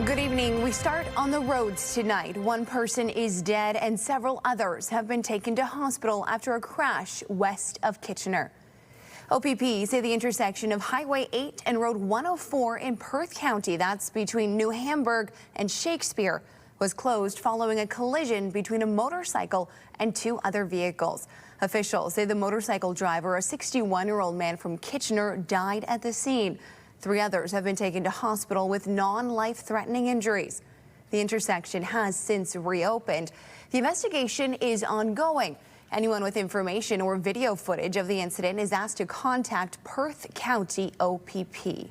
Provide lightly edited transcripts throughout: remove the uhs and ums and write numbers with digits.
Good evening. We start on the roads tonight. One person is dead and several others have been taken to hospital after a crash west of Kitchener. OPP say the intersection of Highway 8 and Road 104 in Perth County, that's between New Hamburg and Shakespeare, was closed following a collision between a motorcycle and two other vehicles. Officials say the motorcycle driver, a 61-year-old man from Kitchener, died at the scene. 3 others have been taken to hospital with non-life-threatening injuries. The intersection has since reopened. The investigation is ongoing. Anyone with information or video footage of the incident is asked to contact Perth County OPP.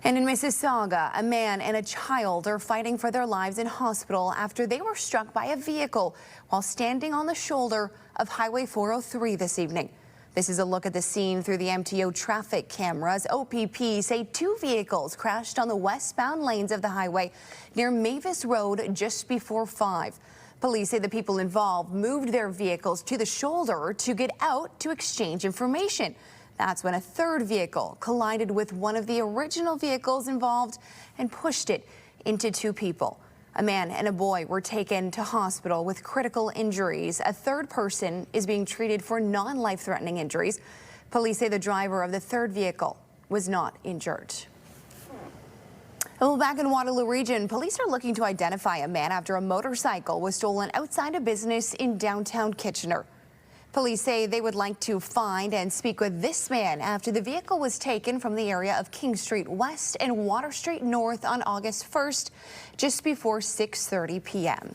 And in Mississauga, a man and a child are fighting for their lives in hospital after they were struck by a vehicle while standing on the shoulder of Highway 403 this evening. This is a look at the scene through the MTO traffic cameras. OPP say 2 vehicles crashed on the westbound lanes of the highway near Mavis Road just before 5. Police say the people involved moved their vehicles to the shoulder to get out to exchange information. That's when a 3rd vehicle collided with one of the original vehicles involved and pushed it into 2 people. A man and a boy were taken to hospital with critical injuries. A 3rd person is being treated for non-life-threatening injuries. Police say the driver of the 3rd vehicle was not injured. Well, back in Waterloo Region, police are looking to identify a man after a motorcycle was stolen outside a business in downtown Kitchener. Police say they would like to find and speak with this man after the vehicle was taken from the area of King Street West and Water Street North on August 1st, just before 6:30 p.m.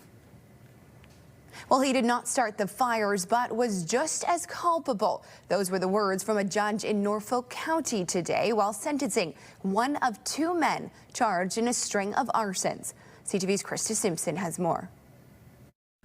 Well, he did not start the fires, but was just as culpable. Those were the words from a judge in Norfolk County today while sentencing one of 2 men charged in a string of arsons. CTV's Krista Simpson has more.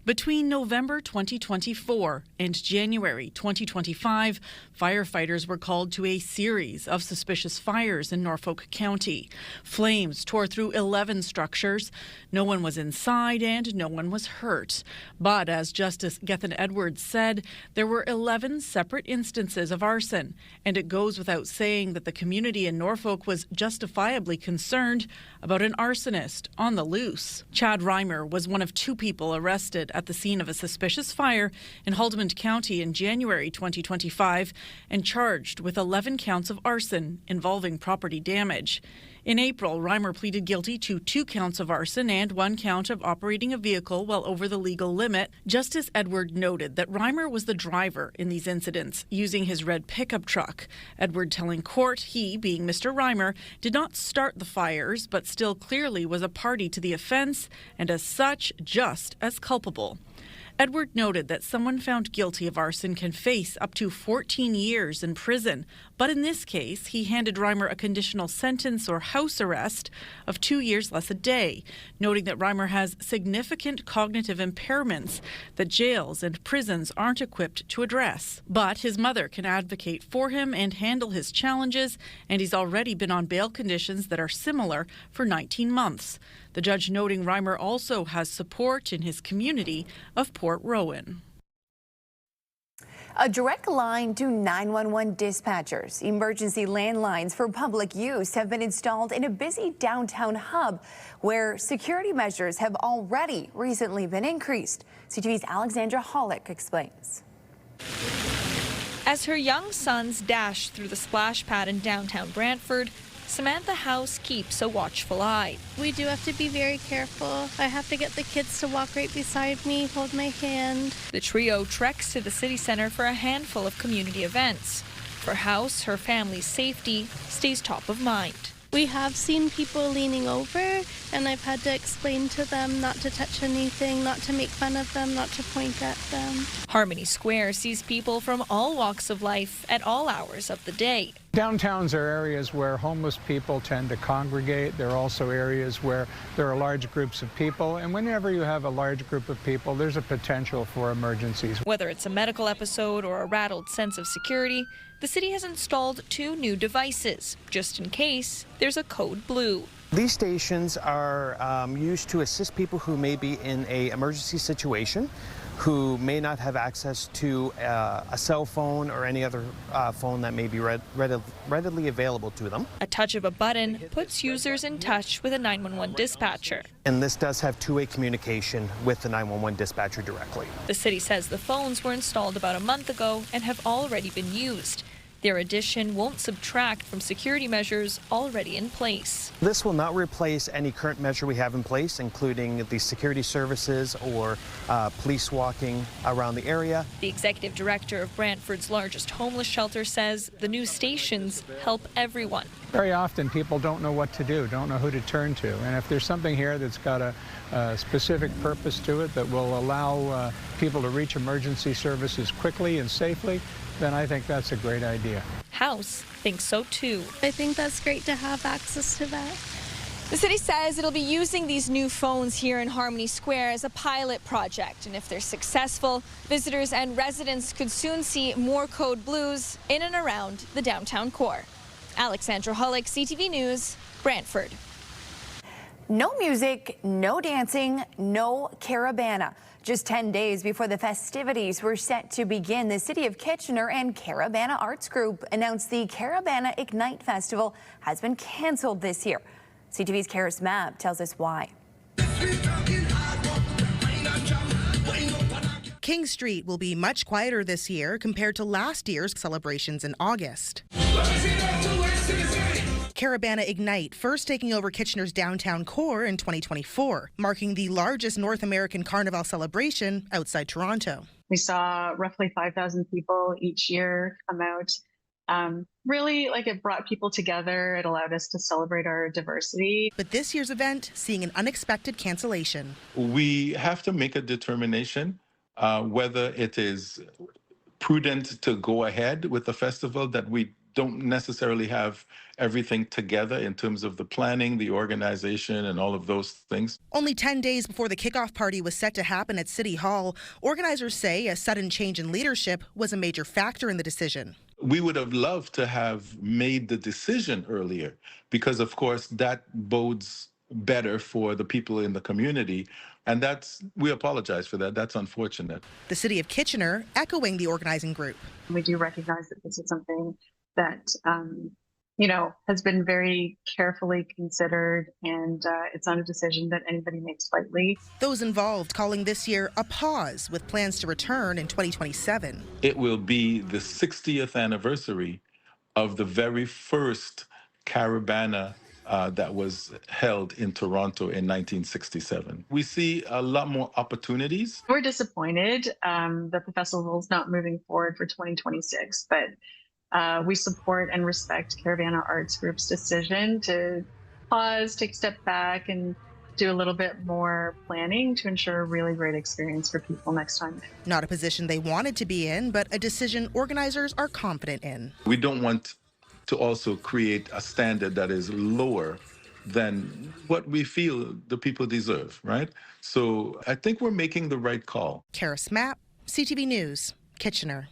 Between November 2024 and January 2025, firefighters were called to a series of suspicious fires in Norfolk County. Flames tore through 11 structures. No one was inside and no one was hurt. But as Justice Gethin Edwards said, there were 11 separate instances of arson. And it goes without saying that the community in Norfolk was justifiably concerned about an arsonist on the loose. Chad Reimer was one of 2 people arrested at the scene of a suspicious fire in Haldimand County in January 2025 and charged with 11 counts of arson involving property damage. In April, Reimer pleaded guilty to 2 counts of arson and 1 count of operating a vehicle while over the legal limit. Justice Edward noted that Reimer was the driver in these incidents, using his red pickup truck. Edward telling court he, being Mr. Reimer, did not start the fires, but still clearly was a party to the offense and as such just as culpable. Edward noted that someone found guilty of arson can face up to 14 years in prison, but in this case, he handed Reimer a conditional sentence or house arrest of 2 years less a day, noting that Reimer has significant cognitive impairments that jails and prisons aren't equipped to address. But his mother can advocate for him and handle his challenges, and he's already been on bail conditions that are similar for 19 months. The judge noting Reimer also has support in his community of Port Rowan. A direct line to 911 dispatchers. Emergency landlines for public use have been installed in a busy downtown hub where security measures have already recently been increased. CTV's Alexandra Hollick explains. As her young sons dash through the splash pad in downtown Brantford, Samantha House keeps a watchful eye. We do have to be very careful. I have to get the kids to walk right beside me, hold my hand. The trio treks to the city center for a handful of community events. For House, her family's safety stays top of mind. We have seen people leaning over, and I've had to explain to them not to touch anything, not to make fun of them, not to point at them. Harmony Square sees people from all walks of life at all hours of the day. Downtowns are areas where homeless people tend to congregate. They're also areas where there are large groups of people, and whenever you have a large group of people, there's a potential for emergencies. Whether it's a medical episode or a rattled sense of security, the city has installed 2 new devices, just in case there's a code blue. These stations are used to assist people who may be in an emergency situation. who may not have access to a cell phone or any other phone that may be readily available to them. A touch of a button puts users in touch with a 911 dispatcher. And this does have two-way communication with the 911 dispatcher directly. The city says the phones were installed about a month ago and have already been used. Their addition won't subtract from security measures already in place. This will not replace any current measure we have in place, including the security services or police walking around the area. The executive director of Brantford's largest homeless shelter says the new stations help everyone. Very often people don't know what to do, don't know who to turn to. And if there's something here that's got a specific purpose to it that will allow people to reach emergency services quickly and safely, then I think that's a great idea. House thinks so too. I think that's great to have access to that. The city says it'll be using these new phones here in Harmony Square as a pilot project, and if they're successful, visitors and residents could soon see more code blues in and around the downtown core. Alexandra Hullick, CTV News, Brantford. No music, no dancing, no Caribana. Just 10 days before the festivities were set to begin, the City of Kitchener and Caribana Arts Group announced the Caribana Ignite Festival has been canceled this year. CTV's Karis Mapp tells us why. King Street will be much quieter this year compared to last year's celebrations in August. Caribana Ignite first taking over Kitchener's downtown core in 2024, marking the largest North American carnival celebration outside Toronto. We saw roughly 5,000 people each year come out. Really, it brought people together. It allowed us to celebrate our diversity. But this year's event seeing an unexpected cancellation. We have to make a determination whether it is prudent to go ahead with the festival, that we don't necessarily have everything together in terms of the planning, the organization, and all of those things. Only 10 days before the kickoff party was set to happen at City Hall, organizers say a sudden change in leadership was a major factor in the decision. We would have loved to have made the decision earlier because, of course, that bodes better for the people in the community. And we apologize for that. That's unfortunate. The City of Kitchener echoing the organizing group. We do recognize that this is something that, has been very carefully considered, and it's not a decision that anybody makes lightly. Those involved calling this year a pause with plans to return in 2027. It will be the 60th anniversary of the very first Caribana that was held in Toronto in 1967. We see a lot more opportunities. We're disappointed that the festival is not moving forward for 2026, but we support and respect Caribana Arts Group's decision to pause, take a step back, and do a little bit more planning to ensure a really great experience for people next time. Not a position they wanted to be in, but a decision organizers are confident in. We don't want to also create a standard that is lower than what we feel the people deserve, right? So I think we're making the right call. Karis Mapp, CTV News, Kitchener.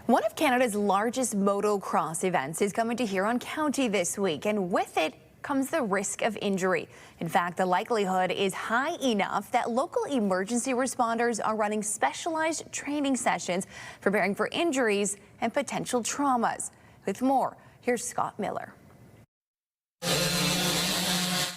One of Canada's largest motocross events is coming to Huron County this week, and with it comes the risk of injury. In fact, the likelihood is high enough that local emergency responders are running specialized training sessions preparing for injuries and potential traumas. With more, here's Scott Miller.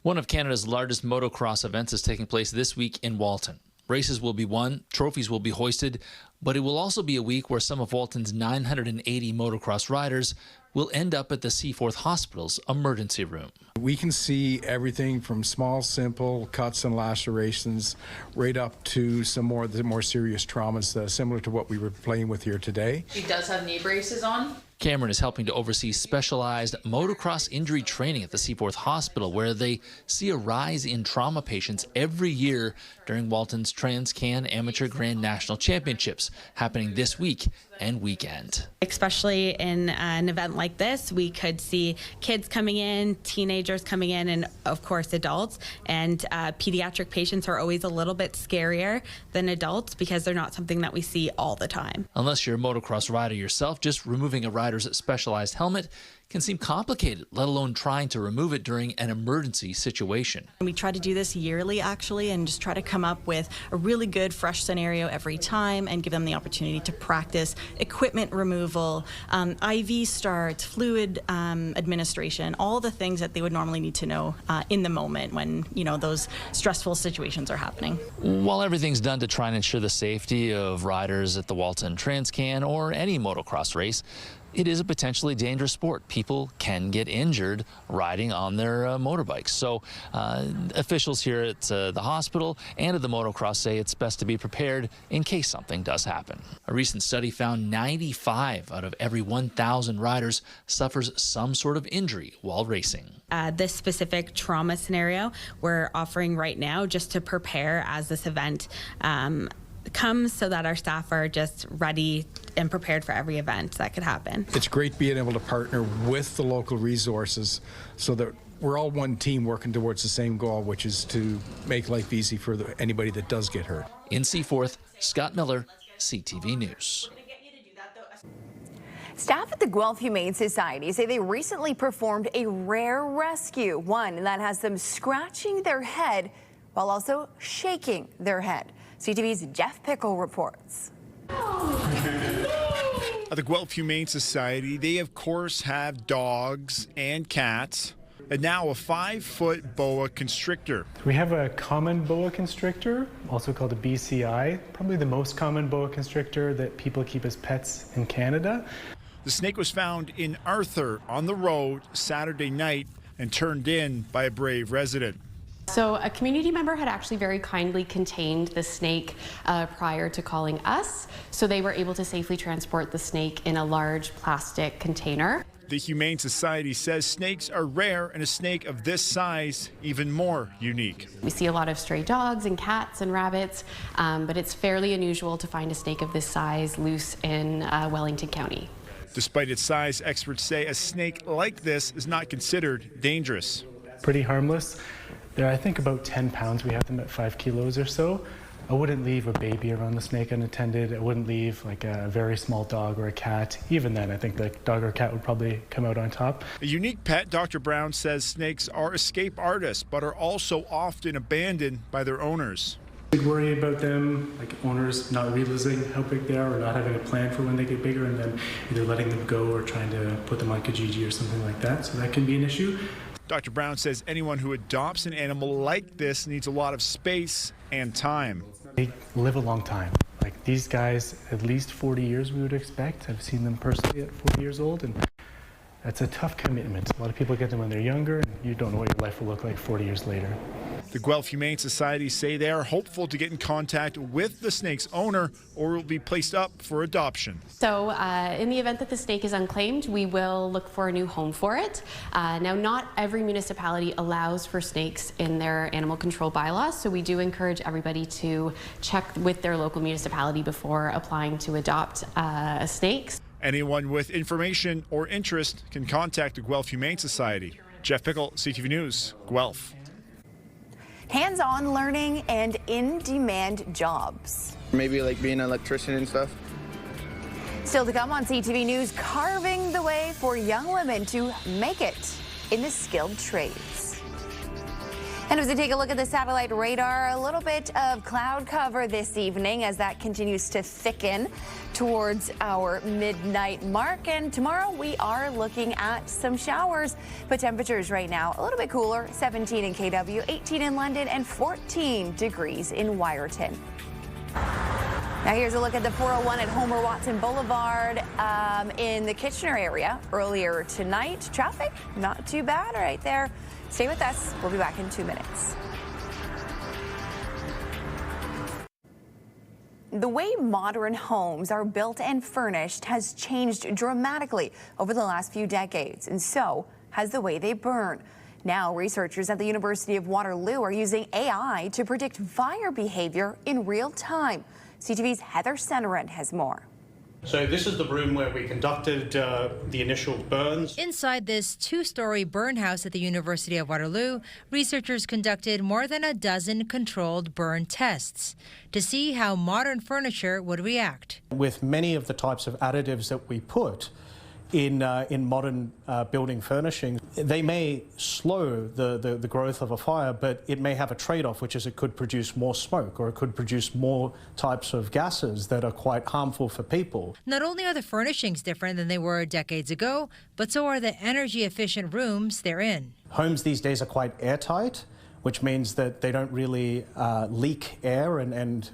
One of Canada's largest motocross events is taking place this week in Walton. Races will be won, trophies will be hoisted, but it will also be a week where some of Walton's 980 motocross riders will end up at the Seaforth Hospital's emergency room. We can see everything from small, simple cuts and lacerations right up to the more serious traumas, similar to what we were playing with here today. He does have knee braces on. Cameron is helping to oversee specialized motocross injury training at the Seaforth Hospital, where they see a rise in trauma patients every year during Walton's Trans-Can Amateur Grand National Championships, happening this week and weekend. Especially in an event like this, we could see kids coming in, teenagers coming in, and of course adults. And pediatric patients are always a little bit scarier than adults because they're not something that we see all the time. Unless you're a motocross rider yourself, just removing a rider rider's specialized helmet can seem complicated, let alone trying to remove it during an emergency situation. We try to do this yearly, actually, and just try to come up with a really good, fresh scenario every time and give them the opportunity to practice equipment removal, IV starts, fluid administration, all the things that they would normally need to know in the moment when, those stressful situations are happening. While everything's done to try and ensure the safety of riders at the Walton Transcan or any motocross race, it is a potentially dangerous sport. People can get injured riding on their motorbikes. So officials here at the hospital and at the motocross say it's best to be prepared in case something does happen. A recent study found 95 out of every 1,000 riders suffers some sort of injury while racing. This specific trauma scenario we're offering right now just to prepare as this event comes, so that our staff are just ready and prepared for every event that could happen. It's great being able to partner with the local resources so that we're all one team working towards the same goal, which is to make life easy for anybody that does get hurt. In Seaforth, Scott Miller, CTV News. Staff at the Guelph Humane Society say they recently performed a rare rescue, one that has them scratching their head while also shaking their head. CTV's Jeff Pickle reports. At the Guelph Humane Society, they of course have dogs and cats, and now a 5-foot boa constrictor. We have a common boa constrictor, also called a BCI, probably the most common boa constrictor that people keep as pets in Canada. The snake was found in Arthur on the road Saturday night and turned in by a brave resident. So a community member had actually very kindly contained the snake prior to calling us, so they were able to safely transport the snake in a large plastic container. The Humane Society says snakes are rare, and a snake of this size even more unique. We see a lot of stray dogs and cats and rabbits, but it's fairly unusual to find a snake of this size loose in Wellington County. Despite its size, experts say a snake like this is not considered dangerous. Pretty harmless. They're, I think, about 10 pounds. We have them at 5 kilos or so. I wouldn't leave a baby around the snake unattended. I wouldn't leave like a very small dog or a cat. Even then, I think the dog or cat would probably come out on top. A unique pet, Dr. Brown says snakes are escape artists, but are also often abandoned by their owners. We'd worry about them, like owners not realizing how big they are or not having a plan for when they get bigger and then either letting them go or trying to put them on Kijiji or something like that. So that can be an issue. Dr. Brown says anyone who adopts an animal like this needs a lot of space and time. They live a long time. Like these guys, at least 40 years we would expect. I've seen them personally at 40 years old, and that's a tough commitment. A lot of people get them when they're younger, and you don't know what your life will look like 40 years later. The Guelph Humane Society say they are hopeful to get in contact with the snake's owner or will be placed up for adoption. So in the event that the snake is unclaimed, we will look for a new home for it. Now, not every municipality allows for snakes in their animal control bylaws, so we do encourage everybody to check with their local municipality before applying to adopt snakes. Anyone with information or interest can contact the Guelph Humane Society. Jeff Pickle, CTV News, Guelph. Hands-on learning and in-demand jobs. Maybe like being an electrician and stuff. Still to come on CTV News, carving the way for young women to make it in the skilled trades. And as we take a look at the satellite radar, a little bit of cloud cover this evening as that continues to thicken towards our midnight mark. And tomorrow we are looking at some showers, but temperatures right now a little bit cooler, 17 in KW, 18 in London, and 14 degrees in Wyerton. Now here's a look at the 401 at Homer Watson Boulevard in the Kitchener area earlier tonight. Traffic, not too bad right there. Stay with us. We'll be back in 2 minutes. The way modern homes are built and furnished has changed dramatically over the last few decades, and so has the way they burn. Now, researchers at the University of Waterloo are using AI to predict fire behavior in real time. CTV's Heather Senerin has more. So this is the room where we conducted the initial burns. Inside this two-story burn house at the University of Waterloo, researchers conducted more than a dozen controlled burn tests to see how modern furniture would react. With many of the types of additives that we put, in modern building furnishings. They may slow the growth of a fire, but it may have a trade-off, which is it could produce more smoke, or it could produce more types of gases that are quite harmful for people. Not only are the furnishings different than they were decades ago, but so are the energy-efficient rooms they're in. Homes these days are quite airtight, which means that they don't really leak air, and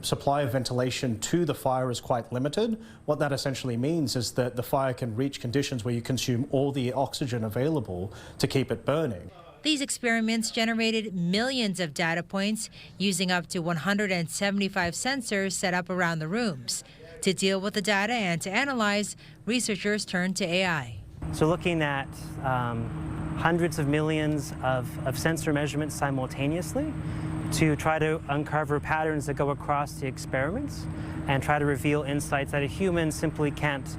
supply of ventilation to the fire is quite limited. What that essentially means is that the fire can reach conditions where you consume all the oxygen available to keep it burning. These experiments generated millions of data points using up to 175 sensors set up around the rooms. To deal with the data and to analyze, researchers turned to AI. So looking at hundreds of millions of sensor measurements simultaneously to try to uncover patterns that go across the experiments and try to reveal insights that a human simply can't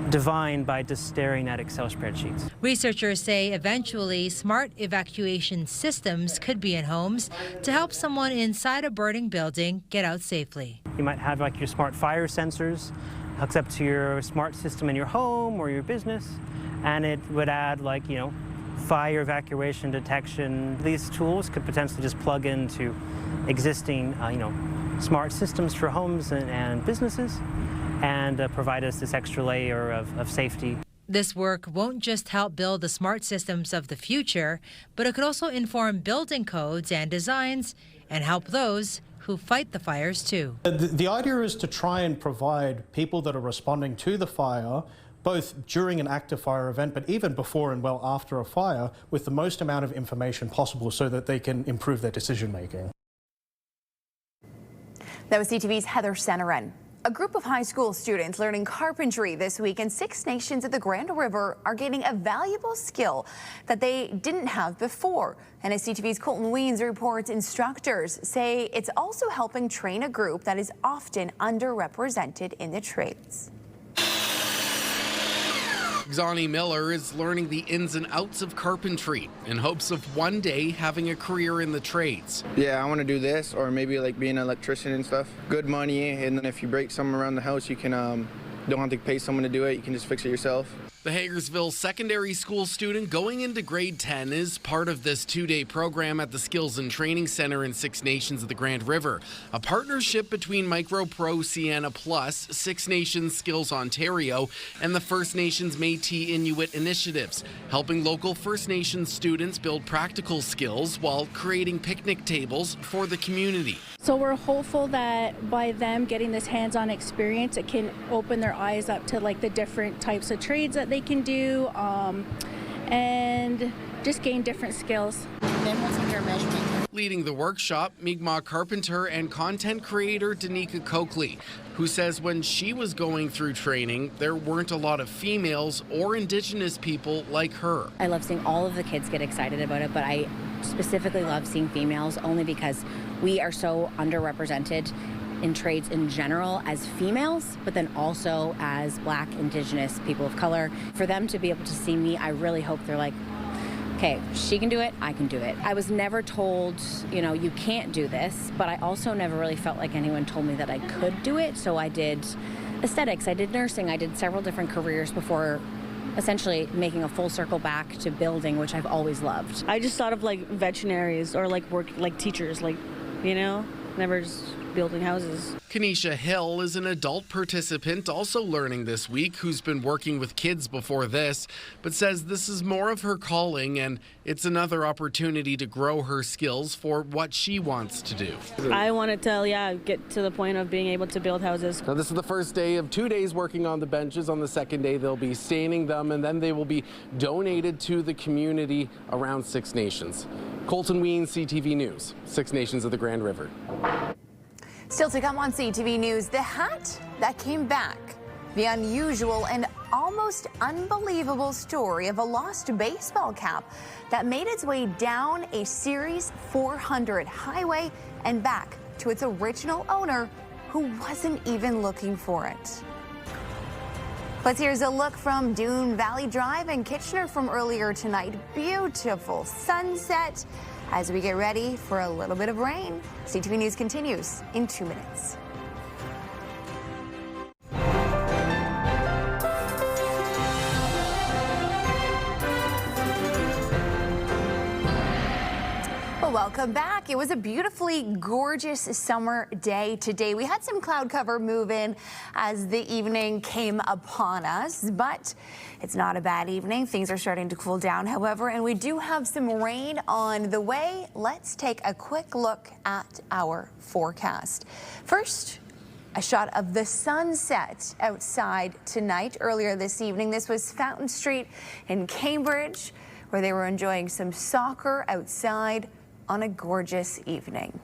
divine by just staring at Excel spreadsheets. Researchers say eventually smart evacuation systems could be in homes to help someone inside a burning building get out safely. You might have like your smart fire sensors hooks up to your smart system in your home or your business, and it would add fire evacuation detection. These tools could potentially just plug into existing smart systems for homes and businesses and provide us this extra layer of safety. This work won't just help build the smart systems of the future, but it could also inform building codes and designs and help those who fight the fires too. The idea is to try and provide people that are responding to the fire, both during an active fire event, but even before and well after a fire, with the most amount of information possible so that they can improve their decision making. That was CTV's Heather Senerin. A group of high school students learning carpentry this week in 6 nations at the Grand River are gaining a valuable skill that they didn't have before. And as CTV's Colton Weens reports, instructors say it's also helping train a group that is often underrepresented in the trades. Xani Miller is learning the ins and outs of carpentry in hopes of one day having a career in the trades. Yeah, I want to do this, or maybe like being an electrician and stuff. Good money, and then if you break something around the house, you can don't have to pay someone to do it. You can just fix it yourself. The Hagersville Secondary School student going into grade 10 is part of this 2-day program at the Skills and Training Center in 6 Nations of the Grand River, a partnership between MicroPro Sienna Plus, 6 Nations Skills Ontario, and the First Nations Métis Inuit initiatives, helping local First Nations students build practical skills while creating picnic tables for the community. So we're hopeful that by them getting this hands-on experience, it can open their eyes up to like the different types of trades that they can do, and just gain different skills. Then we'll take our measurement. Leading the workshop, Mi'kmaq carpenter and content creator Danica Coakley, who says when she was going through training, there weren't a lot of females or Indigenous people like her. I love seeing all of the kids get excited about it, but I specifically love seeing females only because we are so underrepresented in trades in general as females, but then also as Black, Indigenous, people of color. For them to be able to see me, I really hope they're like, okay, she can do it, I can do it. I was never told, you can't do this, but I also never really felt like anyone told me that I could do it. So I did aesthetics, I did nursing, I did several different careers before essentially making a full circle back to building, which I've always loved. I just thought of like veterinaries or like work like teachers, never just building houses. Kanisha Hill is an adult participant also learning this week who's been working with kids before this, but says this is more of her calling and it's another opportunity to grow her skills for what she wants to do. I want to, get to the point of being able to build houses. Now, this is the first day of 2 days working on the benches. On the second day, they'll be staining them and then they will be donated to the community around 6 Nations. Colton Weens, CTV News, 6 Nations of the Grand River. Still to come on CTV News, the hat that came back. The unusual and almost unbelievable story of a lost baseball cap that made its way down a Series 400 highway and back to its original owner, who wasn't even looking for it. Plus, here's a look from Dune Valley Drive in Kitchener from earlier tonight. Beautiful sunset as we get ready for a little bit of rain. CTV News continues in 2 minutes. welcome back. It was a beautifully gorgeous summer day today. We had some cloud cover move in as the evening came upon us, but it's not a bad evening. Things are starting to cool down, however, and we do have some rain on the way. Let's take a quick look at our forecast. First, a shot of the sunset outside tonight. Earlier this evening, this was Fountain Street in Cambridge, where they were enjoying some soccer outside on a gorgeous evening.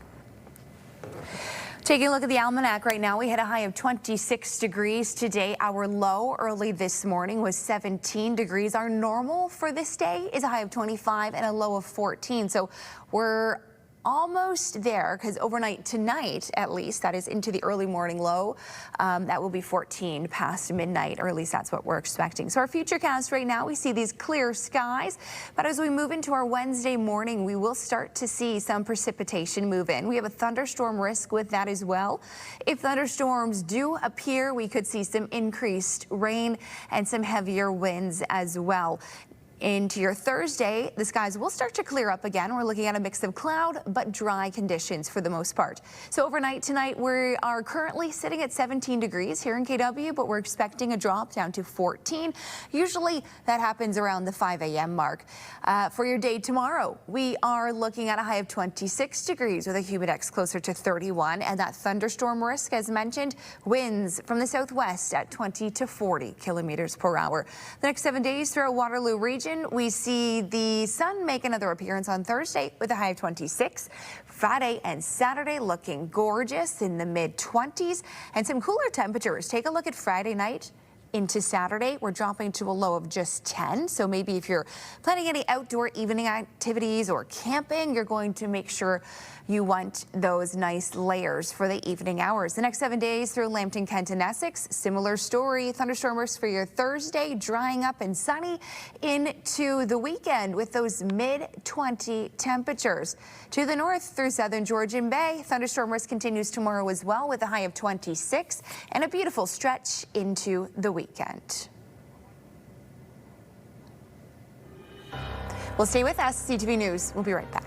Taking a look at the almanac right now, we had a high of 26 degrees today. Our low early this morning was 17 degrees. Our normal for this day is a high of 25 and a low of 14. So we're almost there, because overnight tonight, at least, that is into the early morning low, that will be 14 past midnight, or at least that's what we're expecting. So our futurecast right now, we see these clear skies, but as we move into our Wednesday morning, we will start to see some precipitation move in. We have a thunderstorm risk with that as well. If thunderstorms do appear, we could see some increased rain and some heavier winds as well. Into your Thursday, the skies will start to clear up again. We're looking at a mix of cloud but dry conditions for the most part. So overnight tonight, we are currently sitting at 17 degrees here in KW, but we're expecting a drop down to 14. Usually that happens around the 5 a.m. mark. For your day tomorrow, we are looking at a high of 26 degrees with a humidex closer to 31, and that thunderstorm risk, as mentioned, winds from the southwest at 20 to 40 kilometers per hour. The next 7 days throughout Waterloo region, we see the sun make another appearance on Thursday with a high of 26. Friday and Saturday looking gorgeous in the mid-20s and some cooler temperatures. Take a look at Friday night into Saturday. We're dropping to a low of just 10. So maybe if you're planning any outdoor evening activities or camping, you're going to make sure you want those nice layers for the evening hours. The next 7 days through Lambton, Kent, and Essex, similar story. Thunderstorm risk for your Thursday, drying up and sunny into the weekend with those mid-20 temperatures. To the north through southern Georgian Bay, thunderstorm risk continues tomorrow as well with a high of 26 and a beautiful stretch into the weekend. Well, stay with us. CTV News. We'll be right back.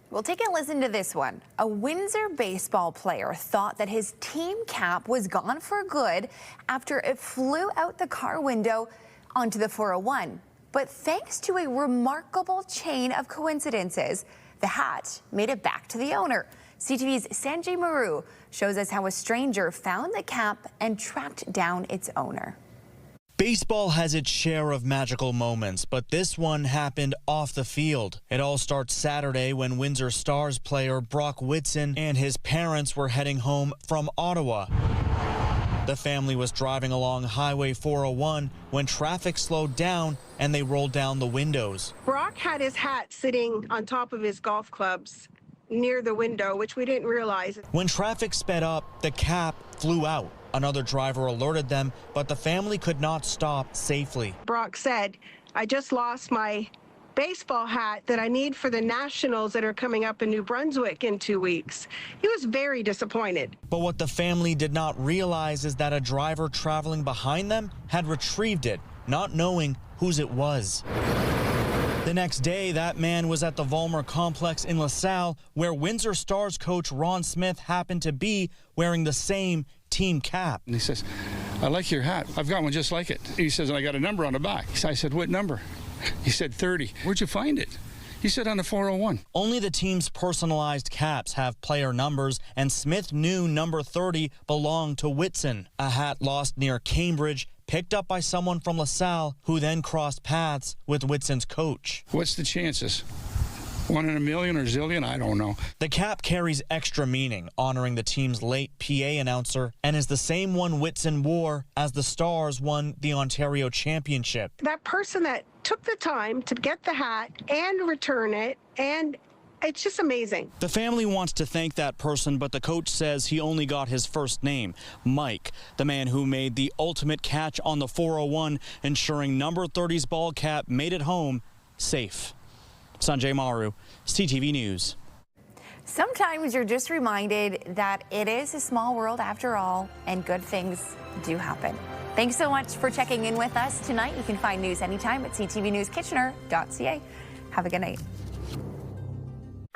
Well, take a listen to this one. A Windsor baseball player thought that his team cap was gone for good after it flew out the car window onto the 401. But thanks to a remarkable chain of coincidences, the hat made it back to the owner. CTV's Sanjay Maru shows us how a stranger found the cap and tracked down its owner. Baseball has its share of magical moments, but this one happened off the field. It all starts Saturday when Windsor Stars player Brock Whitson and his parents were heading home from Ottawa. The family was driving along Highway 401 when traffic slowed down and they rolled down the windows. Brock had his hat sitting on top of his golf clubs near the window, which we didn't realize. When traffic sped up, the cap flew out. Another driver alerted them, but the family could not stop safely. Brock said, "I just lost my baseball hat that I need for the Nationals that are coming up in New Brunswick in 2 weeks." He was very disappointed. But what the family did not realize is that a driver traveling behind them had retrieved it, not knowing whose it was. The next day, that man was at the Vollmer complex in LaSalle, where Windsor Stars coach Ron Smith happened to be wearing the same team cap. And he says, "I like your hat. I've got one just like it." He says, "And I got a number on the back." I said, "What number?" He said, 30. "Where'd you find it?" He said, "On the 401. Only the team's personalized caps have player numbers, and Smith knew number 30 belonged to Whitson. A hat lost near Cambridge, picked up by someone from LaSalle, who then crossed paths with Whitson's coach. What's the chances? 1 in a million or zillion? I don't know. The cap carries extra meaning, honoring the team's late PA announcer, and is the same one Whitson wore as the Stars won the Ontario Championship. That person that took the time to get the hat and return it, and it's just amazing. The family wants to thank that person, but the coach says he only got his first name, Mike, the man who made the ultimate catch on the 401, ensuring number 30's ball cap made it home safe. Sanjay Maru, CTV News. Sometimes you're just reminded that it is a small world after all, and good things do happen. Thanks so much for checking in with us tonight. You can find news anytime at ctvnewskitchener.ca. Have a good night.